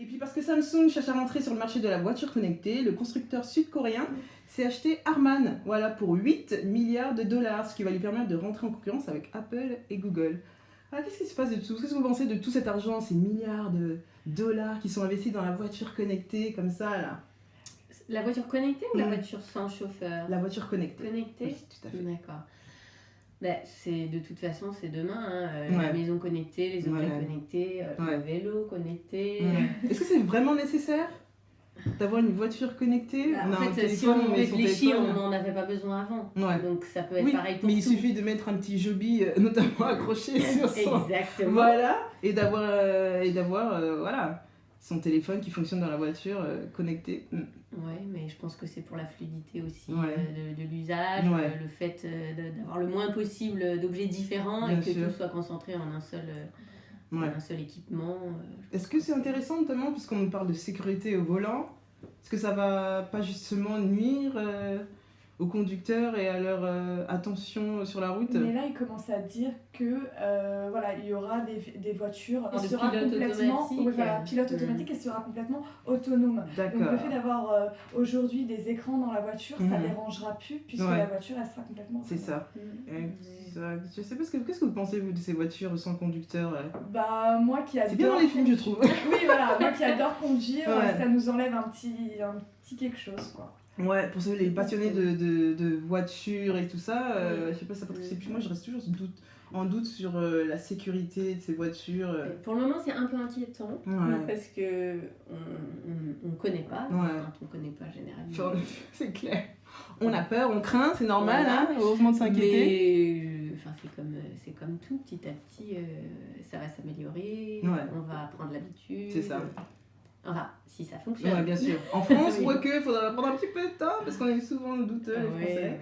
puis parce que Samsung cherche à rentrer sur le marché de la voiture connectée, le constructeur sud-coréen s'est acheté Harman, voilà, pour 8 milliards de dollars, ce qui va lui permettre de rentrer en concurrence avec Apple et Google. Alors, qu'est-ce qui se passe de tout? Qu'est-ce que vous pensez de tout cet argent, ces milliards de dollars qui sont investis dans la voiture connectée, comme ça, là? La voiture connectée ou la voiture sans chauffeur? La voiture connectée. Connectée? Oui, tout à fait. D'accord. De toute façon, c'est demain. Hein. Ouais. La maison connectée, les objets Ouais. connectés, Ouais. le vélo connecté. Est-ce que c'est vraiment nécessaire d'avoir une voiture connectée? Bah, On a en un fait, si téléphone, on mais son réfléchit, on téléphone- n'en avait pas besoin avant. Ouais. Donc ça peut être Oui, pareil pour mais tout. il suffit de mettre un petit joby, notamment accroché sur son... Exactement. Voilà, et d'avoir voilà, son téléphone qui fonctionne dans la voiture connectée. Ouais, mais je pense que c'est pour la fluidité aussi Ouais. de l'usage, Ouais. le fait d'avoir le moins possible d'objets différents Bien et que sûr. tout soit concentré en un Ouais. seul équipement. Est-ce que c'est intéressant, notamment puisqu'on nous parle de sécurité au volant? Est-ce que ça va pas justement nuire aux conducteurs et à leur attention sur la route? Mais là, il commence à dire que voilà, il y aura des voitures De qui sera pilote complètement automatique. pilote automatique et sera complètement autonome. Donc D'accord. le fait d'avoir aujourd'hui des écrans dans la voiture, ça Mhm. dérangera plus puisque Ouais. la voiture elle sera complètement C'est autonome. ça. Je sais pas, qu'est-ce que vous pensez, vous, de ces voitures sans conducteur? Bah moi qui adore. C'est bien dans les films, je trouve. Oui voilà, moi qui adore conduire, Ouais. ça nous enlève un petit quelque chose quoi. Ouais, pour ceux les passionnés de voitures et tout ça, je sais pas, ça c'est plus moi, je reste toujours en doute sur la sécurité de ces voitures. Pour le moment, c'est un peu inquiétant Ouais. parce que on connaît pas. Ouais. Quand on connaît pas généralement. C'est clair. On a peur, on craint, c'est normal, Voilà. hein, heureusement de s'inquiéter. Mais c'est comme tout, petit à petit, ça va s'améliorer. Ouais. On va prendre l'habitude. C'est ça. Enfin, si ça fonctionne. Ouais, bien sûr. En France, Oui. quoique, il faudra prendre un petit peu de temps parce qu'on est souvent douteux, les Ouais, Français. ouais.